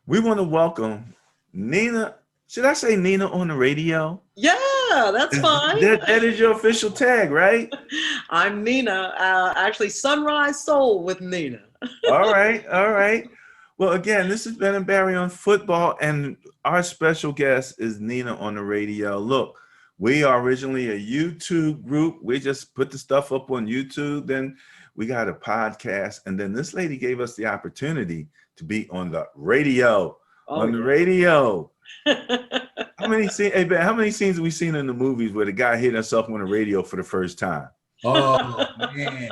We want to welcome Nina. Should I say Nina on the radio? Yeah, that's fine. That is your official tag, right? I'm Nina, actually Sunrise Soul with Nina. All right, all right. Well, again, this has been Ben Barry on football, and our special guest is Nina on the radio. Look, we are originally a YouTube group. We just put the stuff up on YouTube, then we got a podcast, and then this lady gave us the opportunity to be on the radio. Oh, On the yeah. radio. Hey Ben, how many scenes have we seen in the movies where the guy hit himself on the radio for the first time? Oh man,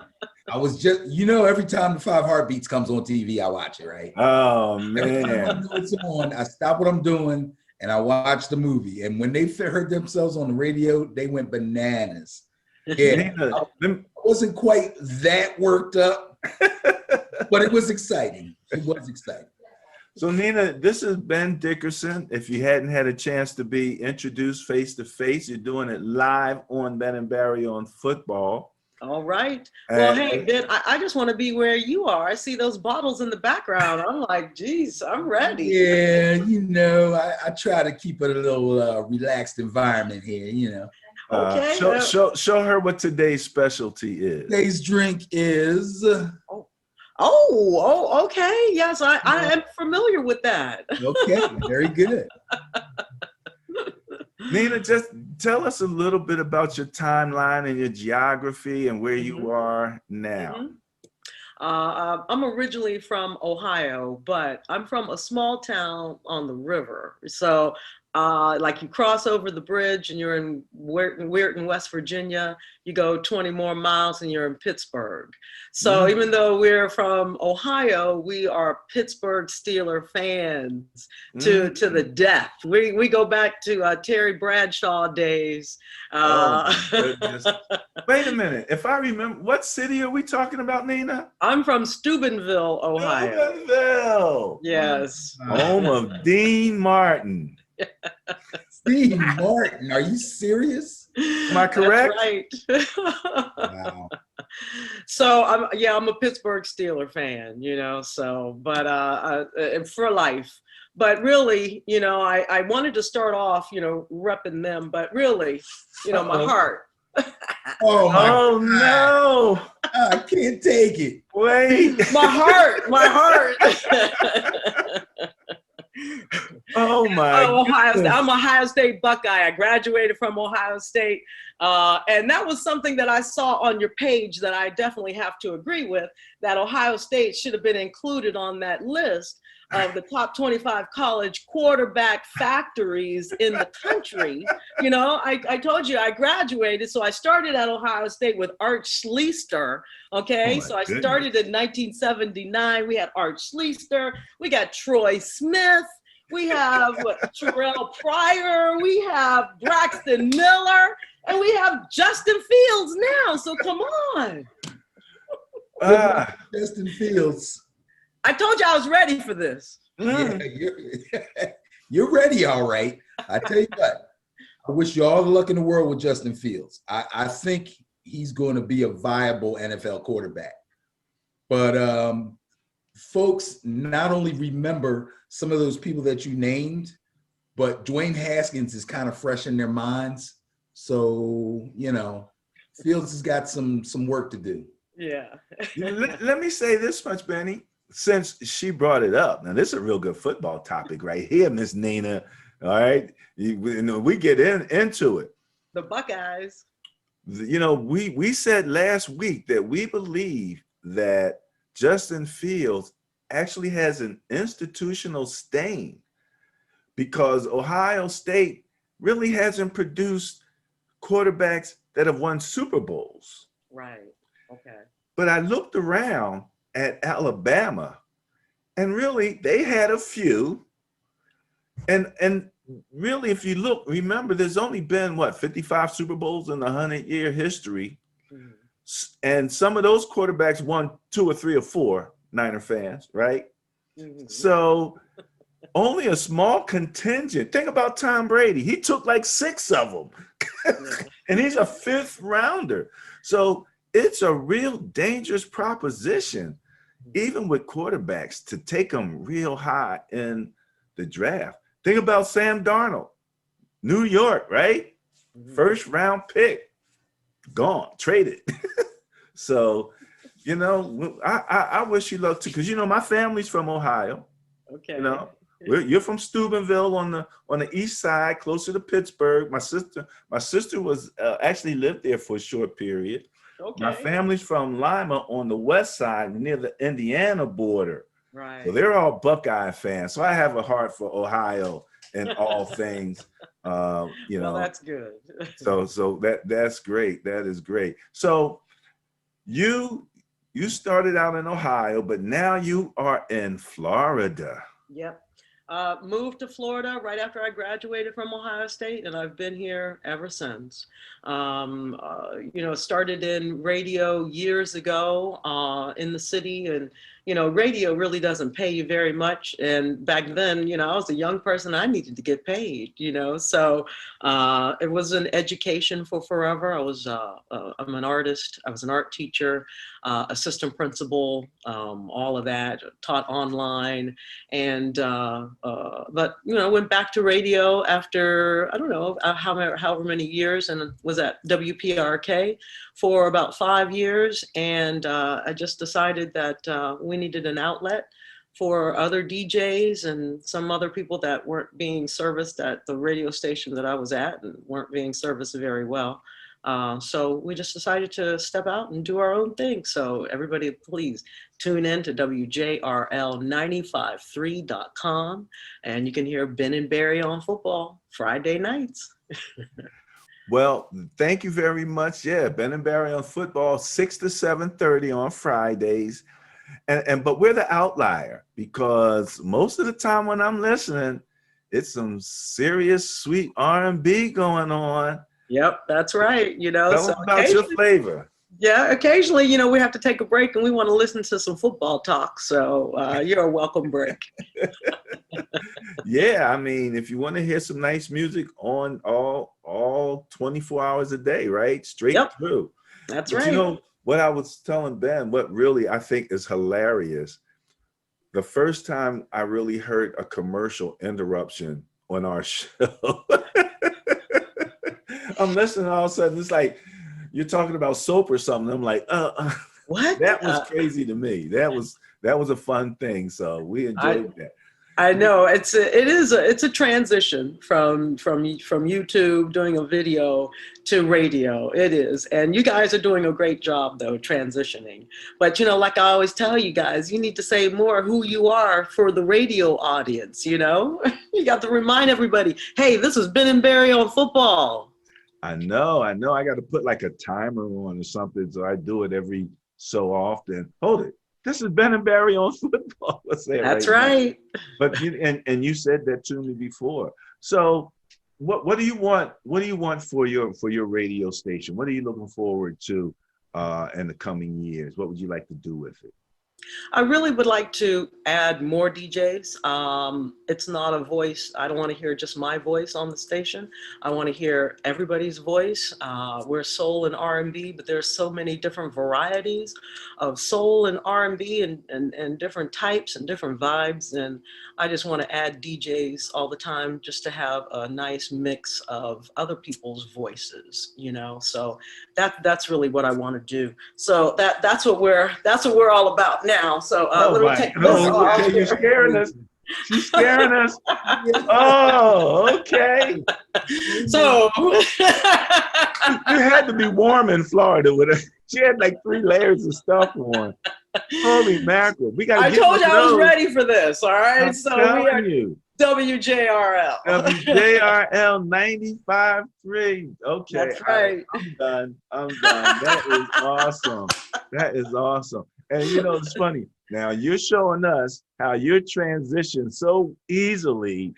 I was just, every time the Five Heartbeats comes on TV, I watch it, right? Oh Every time I man. know it's on, I stop what I'm doing and I watch the movie. And when they heard themselves on the radio, they went bananas. Yeah, Nina, I wasn't quite that worked up, but it was exciting. It was exciting. So Nina, this is Ben Dickerson. If you hadn't had a chance to be introduced face to face, you're doing it live on Ben and Barry on football. All right. Well, hey, Ben, I just want to be where you are. I see those bottles in the background. I'm like, geez, I'm ready. Yeah, I try to keep it a little relaxed environment here. Okay. Show her what today's specialty is. Today's drink is... Oh, okay. Yes, I am familiar with that. Okay, very good. Nina, just tell us a little bit about your timeline and your geography and where you are now. I'm originally from Ohio, but I'm from a small town on the river. So like you cross over the bridge and you're in Weirton, West Virginia, you go 20 more miles and you're in Pittsburgh. So even though we're from Ohio, we are Pittsburgh Steeler fans to the death. We go back to Terry Bradshaw days. Oh, goodness. Wait a minute. If I remember, what city are we talking about, Nina? I'm from Steubenville, Ohio. Steubenville. Yes. Home of Dean Martin. Dean Martin, are you serious? Am I correct? That's right. Wow. So I'm a Pittsburgh Steeler fan, but for life. But really, I wanted to start off, repping them, but really, my heart. Oh no. I can't take it. Wait. My heart. Oh my! I'm Ohio State Buckeye. I graduated from Ohio State, and that was something that I saw on your page that I definitely have to agree with. That Ohio State should have been included on that list of the top 25 college quarterback factories in the country. I told you I graduated, so I started at Ohio State with Art Schlichter. Okay, so I started in 1979. We had Art Schlichter. We got Troy Smith. We have Terrell Pryor, we have Braxton Miller, and we have Justin Fields now. So come on. Justin Fields. I told you I was ready for this. Yeah, you're ready, all right. I tell you what, I wish you all the luck in the world with Justin Fields. I think he's going to be a viable NFL quarterback. But folks not only remember some of those people that you named, but Dwayne Haskins is kind of fresh in their minds. So, Fields has got some work to do. Yeah. Let me say this much, Benny, since she brought it up. Now, this is a real good football topic right here, Miss Nina. All right. We get into it. The Buckeyes. We said last week that we believe that Justin Fields actually has an institutional stain because Ohio State really hasn't produced quarterbacks that have won Super Bowls. Right. Okay. But I looked around at Alabama and really they had a few. And really, if you remember, there's only been 55 Super Bowls in the 100-year history. Mm-hmm. And some of those quarterbacks won 2 or 3 or 4. Niner fans, right? Mm-hmm. So only a small contingent. Think about Tom Brady. He took like 6 of them. And he's a 5th rounder. So it's a real dangerous proposition, even with quarterbacks, to take them real high in the draft. Think about Sam Darnold, New York, right? First round pick, gone, traded. So, you know, I wish you luck too, because you know my family's from Ohio. Okay. You know, you're from Steubenville on the east side, closer to Pittsburgh. My sister was actually lived there for a short period. My Okay. family's from Lima on the west side, near the Indiana border. Right. So they're all Buckeye fans. So I have a heart for Ohio and all things. You know, well, that's good. so that's great. That is great. So you started out in Ohio, but now you are in Florida. Yep. Moved to Florida right after I graduated from Ohio State, and I've been here ever since. You know, started in radio years ago in the city, and you know, radio really doesn't pay you very much. And back then, you know, I was a young person, I needed to get paid, you know, so it was an education for forever. I'm an artist, I was an art teacher, assistant principal, all of that, taught online. And but you know, went back to radio after I don't know however many years, and was at WPRK for about 5 years. And I just decided that we needed an outlet for other DJs and some other people that weren't being serviced at the radio station that I was at, and weren't being serviced very well. So we just decided to step out and do our own thing. So everybody, please tune in to WJRL953.com, and you can hear Ben and Barry on football Friday nights. Well, thank you very much. Yeah, Ben and Barry on football, 6 to 7:30 on Fridays. But we're the outlier, because most of the time when I'm listening, it's some serious sweet R&B going on. Yep, that's right. You know, Tell so them about your flavor. Yeah, occasionally, you know, we have to take a break and we want to listen to some football talk. So you're a welcome break. Yeah, I mean, if you want to hear some nice music on all 24 hours a day, right? Straight through. That's But right. you know, what I was telling Ben, what really I think is hilarious, the first time I really heard a commercial interruption on our show, I'm listening, all of a sudden, it's like, you're talking about soap or something. I'm like, what? That was crazy to me. That was a fun thing. So we enjoyed that. I know it's a transition from YouTube doing a video to radio. It is, and you guys are doing a great job though transitioning. But you know, like I always tell you guys, you need to say more who you are for the radio audience. You know, you got to remind everybody, hey, this is Ben and Barry on football. I know. I got to put like a timer on or something, so I do it every so often. Hold it. This is Ben and Barry on football. That's right. But and you said that to me before. So what do you want? What do you want for your radio station? What are you looking forward to in the coming years? What would you like to do with it? I really would like to add more DJs. It's not a voice. I don't want to hear just my voice on the station. I want to hear everybody's voice. We're soul and R&B, but there's so many different varieties of soul and R&B and different types and different vibes. And I just want to add DJs all the time just to have a nice mix of other people's voices, you know? So that's really what I want to do. So that's what we're all about now. So let me take this off. Okay, you're scaring us. She's scaring us. Oh, okay. So you had to be warm in Florida with her. She had like 3 layers of stuff on. Holy mackerel. I told you I was ready for this. All right. I'm so we are you. WJRL. WJRL 95.3. Okay. That's right. I'm done. That is awesome. That is awesome. And you know, it's funny. Now you're showing us how you're transitioned so easily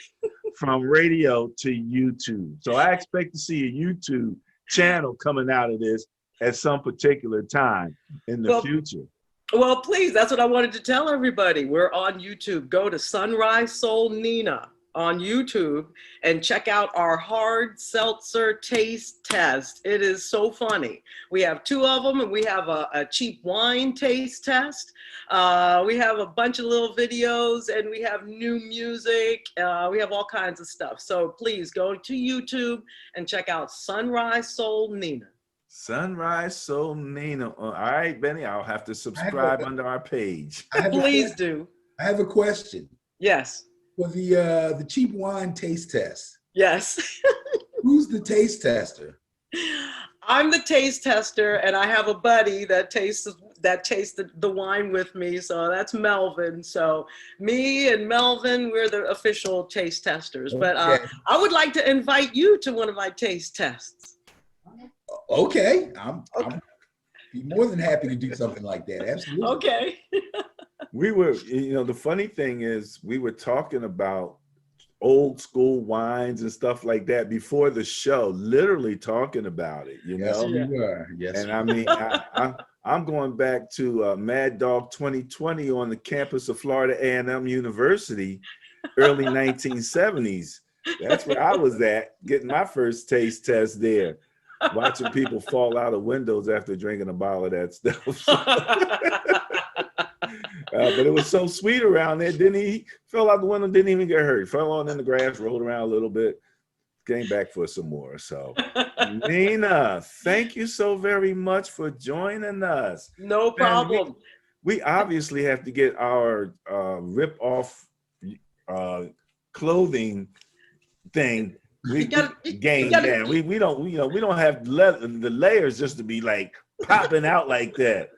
from radio to YouTube. So I expect to see a YouTube channel coming out of this at some particular time in the future. Well, please, that's what I wanted to tell everybody. We're on YouTube. Go to Sunrise Soul Nina on YouTube and check out our hard seltzer taste test. It is so funny. We have 2 of them, and we have a cheap wine taste test. We have a bunch of little videos, and we have new music. We have all kinds of stuff. So please go to YouTube and check out Sunrise Soul Nina. Sunrise Soul Nina. All right, Benny, I'll have to subscribe under our page. Please do. I have a question. Yes. For the cheap wine taste test. Yes. Who's the taste tester? I'm the taste tester, and I have a buddy that tasted the wine with me. So that's Melvin. So me and Melvin, we're the official taste testers. Okay. But I would like to invite you to one of my taste tests. Okay, I'm be more than happy to do something like that. Absolutely. Okay. We were, the funny thing is we were talking about old school wines and stuff like that before the show, literally talking about it, Yes, we were. Yes. And I mean, I'm going back to Mad Dog 2020 on the campus of Florida A&M University, early 1970s. That's where I was at, getting my first taste test there. Watching people fall out of windows after drinking a bottle of that stuff. But it was so sweet around there. He fell out the window, didn't even get hurt. Fell on in the grass, rolled around a little bit, came back for some more. So, Nina, thank you so very much for joining us. No problem. We obviously have to get our rip-off clothing thing. We don't have the layers just to be like popping out like that.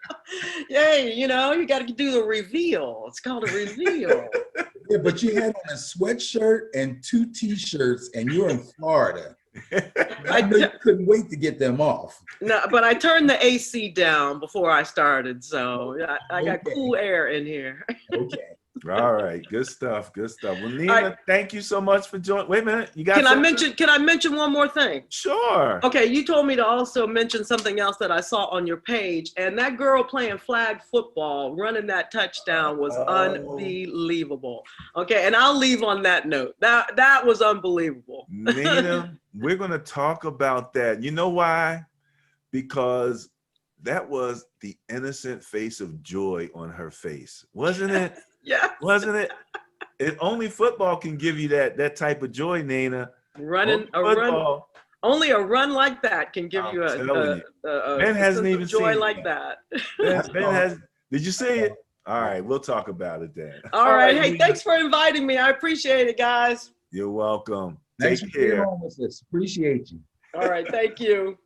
Yay, you got to do the reveal. It's called a reveal. Yeah, but you had on a sweatshirt and 2 T-shirts, and you're in Florida. I know you couldn't wait to get them off. No, but I turned the AC down before I started, so I got cool air in here. Okay. All right, good stuff. Well, Nina, thank you so much for joining. Wait a minute, you got? Can I mention one more thing? Sure. Okay, you told me to also mention something else that I saw on your page, and that girl playing flag football, running that touchdown was unbelievable. Okay, and I'll leave on that note. That was unbelievable. Nina, we're gonna talk about that. You know why? Because that was the innocent face of joy on her face, wasn't it? Yeah. Wasn't it? Only football can give you that type of joy, Nina. Only a run like that can give you a Ben hasn't even joy seen like that. Ben has. Did you see it? All right, we'll talk about it then. All right. Hey, thanks for inviting me. I appreciate it, guys. You're welcome. Thanks Take for being care. on with us. Appreciate you. All right. Thank you.